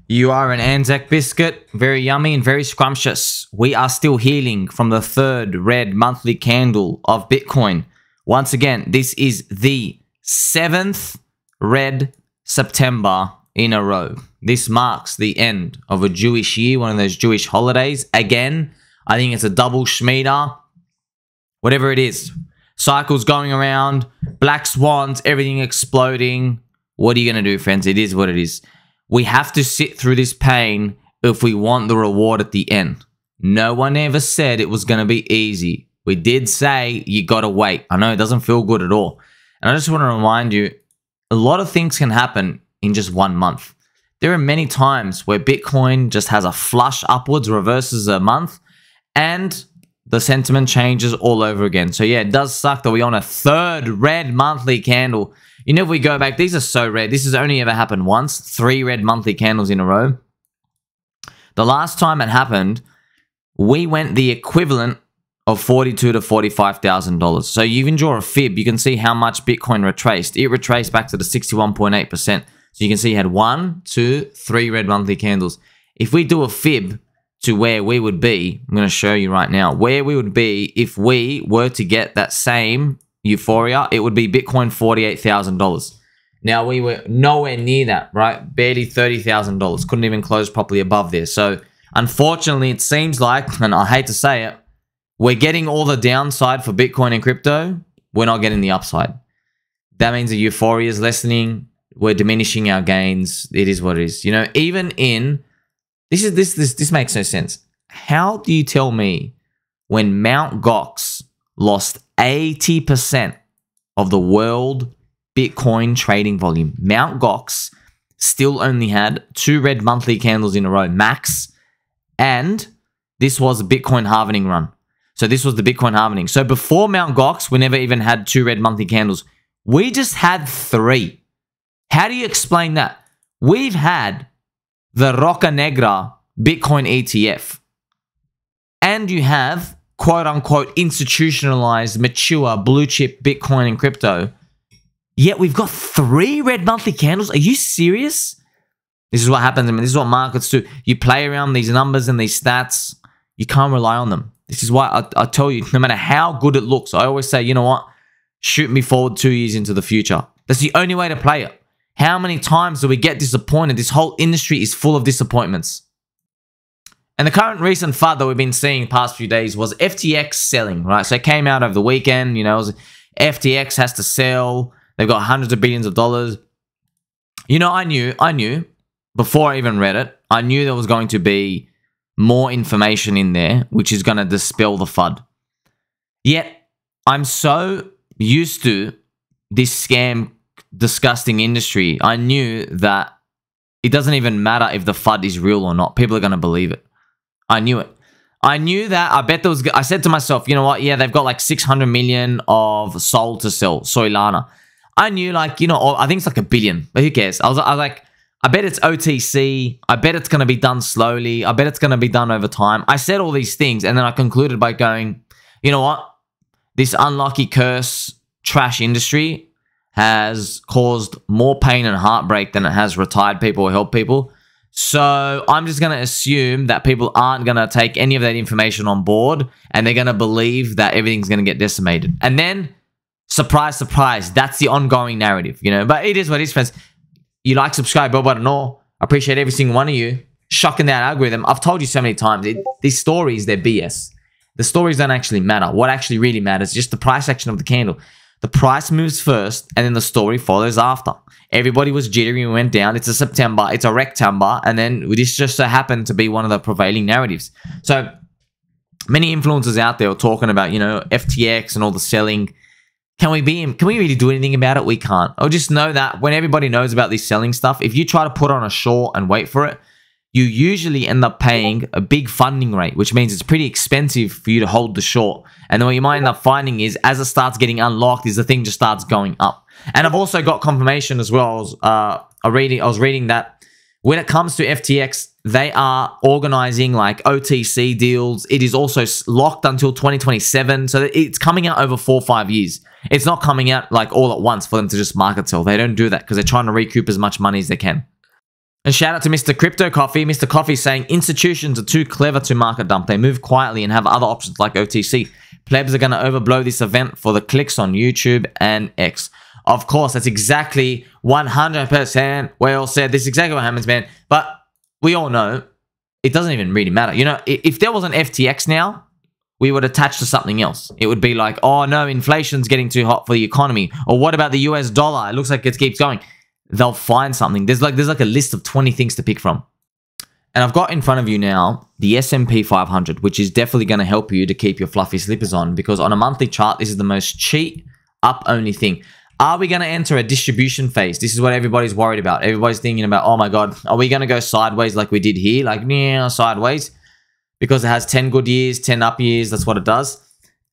You are an Anzac biscuit, very yummy and very scrumptious. We are still healing from the third red monthly candle of Bitcoin. Once again, this is the 7th red September in a row. This marks the end of a Jewish year, one of those Jewish holidays. Again, I think it's a double Shemitah. Whatever it is. Cycles going around, black swans, everything exploding. What are you going to do, friends? It is what it is. We have to sit through this pain if we want the reward at the end. No one ever said it was going to be easy. We did say you got to wait. I know it doesn't feel good at all. And I just want to remind you, a lot of things can happen in just 1 month. There are many times where Bitcoin just has a flush upwards, reverses a month, and the sentiment changes all over again. So yeah, it does suck that we're on a third red monthly candle. You know, if we go back, these are so rare. This has only ever happened once. 3 red monthly candles in a row. The last time it happened, we went the equivalent of $42,000 to $45,000. So you can draw a fib. You can see how much Bitcoin retraced. It retraced back to the 61.8%. So you can see you had 1, 2, 3 red monthly candles. If we do a fib to where we would be, I'm going to show you right now, where we would be if we were to get that same euphoria, it would be Bitcoin $48,000. Now, we were nowhere near that, right? Barely $30,000. Couldn't even close properly above there. So, unfortunately, it seems like, and I hate to say it, we're getting all the downside for Bitcoin and crypto. We're not getting the upside. That means the euphoria is lessening. We're diminishing our gains. It is what it is. You know, even in, this makes no sense. How do you tell me when Mt. Gox lost 80% of the world Bitcoin trading volume? Mt. Gox still only had 2 red monthly candles in a row, max. And this was a Bitcoin halvening run. So this was the Bitcoin halvening. So before Mt. Gox, we never even had 2 red monthly candles. We just had 3. How do you explain that? We've had the Roca Negra Bitcoin ETF. And you have quote-unquote institutionalized, mature, blue-chip Bitcoin and crypto. Yet we've got 3 red monthly candles. Are you serious? This is what happens. I mean, this is what markets do. You play around these numbers and these stats. You can't rely on them. This is why I tell you, no matter how good it looks, I always say, you know what? Shoot me forward 2 years into the future. That's the only way to play it. How many times do we get disappointed? This whole industry is full of disappointments. And the current recent FUD that we've been seeing past few days was FTX selling, right? So it came out over the weekend, you know, FTX has to sell. They've got hundreds of billions of dollars. You know, I knew before I even read it, I knew there was going to be more information in there, which is going to dispel the FUD. Yet, I'm so used to this scam, disgusting industry. I knew that it doesn't even matter if the FUD is real or not. People are going to believe it. I knew it. I knew that. I bet there was. I said to myself, you know what? Yeah, they've got like 600 million of Sol to sell, Solana. I knew, like, you know, I think it's like $1 billion, but who cares? I was like, I bet it's OTC. I bet it's going to be done slowly. I bet it's going to be done over time. I said all these things, and then I concluded by going, you know what? This unlucky curse trash industry has caused more pain and heartbreak than it has retired people or helped people. So I'm just going to assume that people aren't going to take any of that information on board, and they're going to believe that everything's going to get decimated. And then, surprise, surprise, that's the ongoing narrative, you know. But it is what it is, friends. You like, subscribe, bell button, all. I appreciate every single one of you. Shocking that algorithm. I've told you so many times, these stories, they're BS. The stories don't actually matter. What actually really matters is just the price action of the candle. The price moves first, and then the story follows after. Everybody was jittery and went down. It's a September. It's a rectumber. And then this just so happened to be one of the prevailing narratives. So many influencers out there are talking about, you know, FTX and all the selling. Can we really do anything about it? We can't. I'll just know that when everybody knows about this selling stuff, if you try to put on a short and wait for it, you usually end up paying a big funding rate, which means it's pretty expensive for you to hold the short. And then what you might end up finding is, as it starts getting unlocked, is the thing just starts going up. And I've also got confirmation as well. I was reading that when it comes to FTX, they are organizing like OTC deals. It is also locked until 2027. So it's coming out over 4 or 5 years. It's not coming out like all at once for them to just market sell. They don't do that because they're trying to recoup as much money as they can. And shout out to Mr. Crypto Coffee. Mr. Coffee saying institutions are too clever to market dump. They move quietly and have other options like OTC. Plebs are going to overblow this event for the clicks on YouTube and X. Of course, that's exactly 100% well said. This is exactly what happens, man. But we all know it doesn't even really matter. You know, if there was an FTX now, we would attach to something else. It would be like, oh no, inflation's getting too hot for the economy. Or what about the US dollar? It looks like it keeps going. They'll find something. There's like a list of 20 things to pick from. And I've got in front of you now the S&P 500, which is definitely going to help you to keep your fluffy slippers on, because on a monthly chart, this is the most cheap up-only thing. Are we going to enter a distribution phase? This is what everybody's worried about. Everybody's thinking about, oh my God, are we going to go sideways like we did here? Like, yeah, sideways. Because it has 10 good years, 10 up years. That's what it does.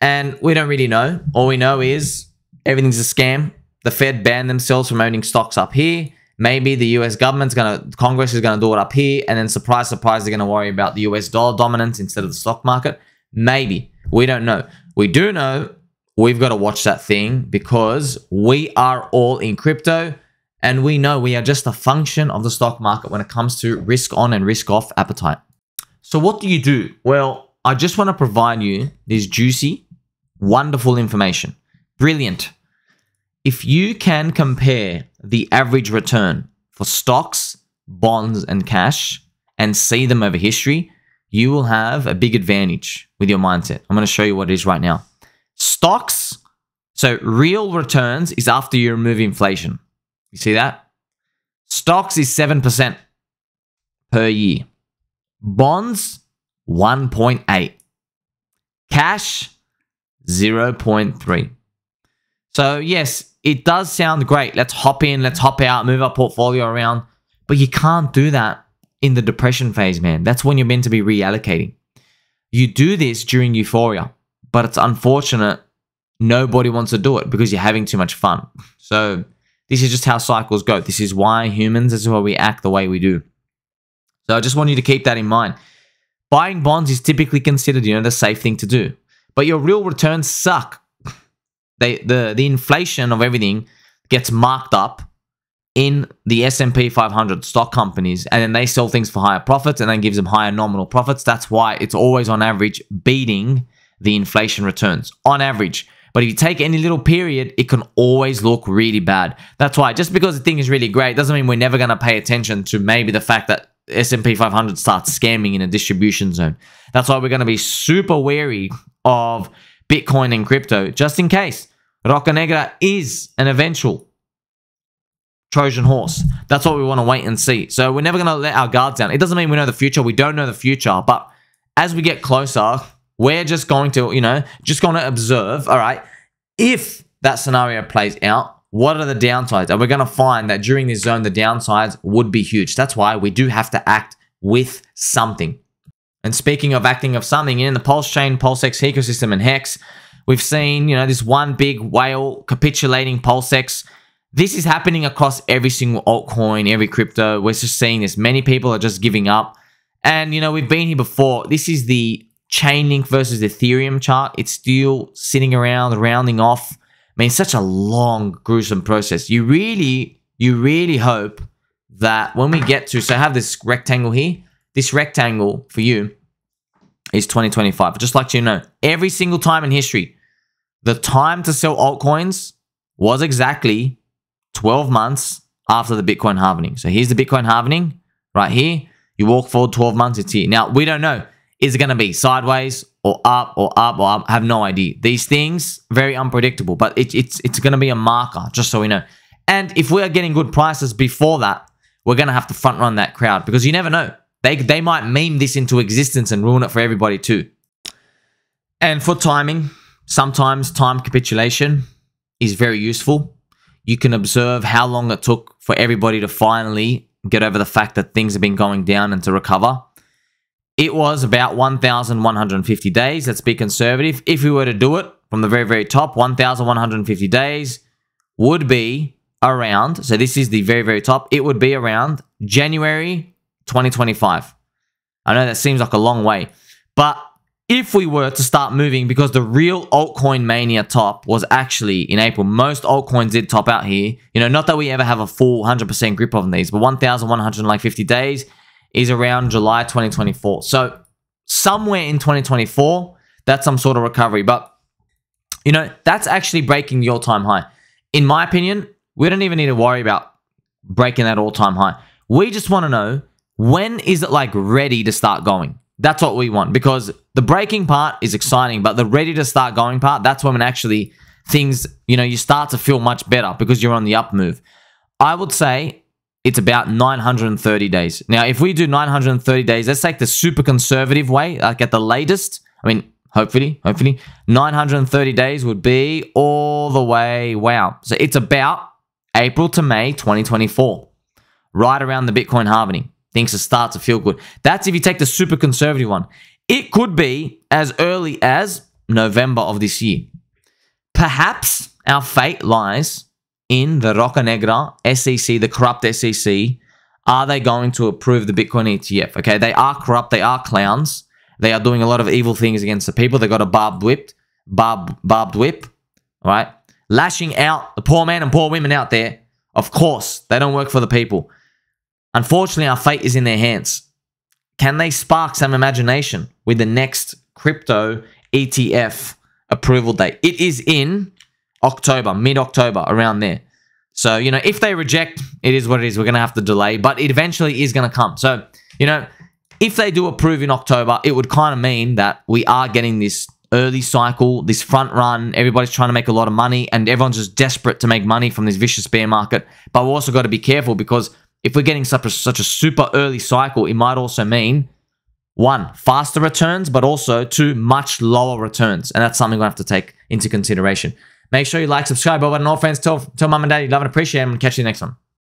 And we don't really know. All we know is everything's a scam. The Fed banned themselves from owning stocks up here. Maybe the US government's Congress is going to do it up here. And then surprise, surprise, they're going to worry about the US dollar dominance instead of the stock market. Maybe. We don't know. We do know we've got to watch that thing because we are all in crypto. And we know we are just a function of the stock market when it comes to risk on and risk off appetite. So what do you do? Well, I just want to provide you this juicy, wonderful information. Brilliant. If you can compare the average return for stocks, bonds, and cash and see them over history, you will have a big advantage with your mindset. I'm going to show you what it is right now. Stocks, so real returns is after you remove inflation. You see that? Stocks is 7% per year. Bonds, 1.8. Cash, 0.3. So yes, it does sound great. Let's hop in, let's hop out, move our portfolio around. But you can't do that in the depression phase, man. That's when you're meant to be reallocating. You do this during euphoria, but it's unfortunate nobody wants to do it because you're having too much fun. So this is just how cycles go. This is why humans, this is why we act the way we do. So I just want you to keep that in mind. Buying bonds is typically considered, the safe thing to do. But your real returns suck. The inflation of everything gets marked up in the S&P 500 stock companies, and then they sell things for higher profits and then gives them higher nominal profits. That's why it's always on average beating the inflation returns on average. But if you take any little period, it can always look really bad. That's why just because the thing is really great doesn't mean we're never going to pay attention to maybe the fact that S&P 500 starts scamming in a distribution zone. That's why we're going to be super wary of Bitcoin and crypto, just in case Roca Negra is an eventual Trojan horse. That's what we want to wait and see. So we're never going to let our guards down. It doesn't mean we know the future. We don't know the future. But as we get closer, we're just going to, just going to observe, all right, if that scenario plays out, what are the downsides? And we're going to find that during this zone, the downsides would be huge. That's why we do have to act with something. And speaking of acting of something, in the Pulse chain, PulseX ecosystem, and Hex, we've seen, this one big whale capitulating PulseX. This is happening across every single altcoin, every crypto. We're just seeing this. Many people are just giving up. And, we've been here before. This is the ChainLink versus Ethereum chart. It's still sitting around, rounding off. I mean, it's such a long, gruesome process. You really hope that when we get to, so I have this rectangle here. This rectangle for you is 2025. I'd just like you to know, every single time in history, the time to sell altcoins was exactly 12 months after the Bitcoin halving. So here's the Bitcoin halving right here. You walk forward 12 months, it's here. Now, we don't know. Is it going to be sideways or up or up or up? I have no idea. These things, very unpredictable, but it's going to be a marker, just so we know. And if we are getting good prices before that, we're going to have to front run that crowd because you never know. They might meme this into existence and ruin it for everybody too. And for timing, sometimes time capitulation is very useful. You can observe how long it took for everybody to finally get over the fact that things have been going down and to recover. It was about 1,150 days. Let's be conservative. If we were to do it from the very, very top, 1,150 days would be around, so this is the very, very top, it would be around January 2025. I know that seems like a long way, but if we were to start moving, because the real altcoin mania top was actually in April. Most altcoins did top out here. You know, not that we ever have a full 100% grip on these, but 1,150 days is around July 2024. So somewhere in 2024, that's some sort of recovery. But, you know, that's actually breaking the all-time high. In my opinion, we don't even need to worry about breaking that all-time high. We just want to know, when is it like ready to start going? That's what we want, because the breaking part is exciting, but the ready to start going part, that's when actually things, you know, you start to feel much better because you're on the up move. I would say it's about 930 days. Now, if we do 930 days, let's take the super conservative way, like at the latest. I mean, hopefully, 930 days would be all the way, wow. So it's about April to May 2024, right around the Bitcoin halving. Things to start to feel good. That's if you take the super conservative one. It could be as early as November of this year. Perhaps our fate lies in the Roca Negra, SEC, the corrupt SEC. Are they going to approve the Bitcoin ETF? Okay, they are corrupt. They are clowns. They are doing a lot of evil things against the people. They got a barbed whip, all right? Lashing out the poor man and poor women out there. Of course, they don't work for the people. Unfortunately, our fate is in their hands. Can they spark some imagination with the next crypto ETF approval date? It is in October, mid-October, around there. So, you know, if they reject, it is what it is. We're going to have to delay, but it eventually is going to come. So, you know, if they do approve in October, it would kind of mean that we are getting this early cycle, this front run. Everybody's trying to make a lot of money, and everyone's just desperate to make money from this vicious bear market. But we've also got to be careful, because if we're getting such a super early cycle, it might also mean, one, faster returns, but also two, much lower returns. And that's something we have to take into consideration. Make sure you like, subscribe, bell button, all friends, tell mum and dad you love and appreciate them, and catch you next one.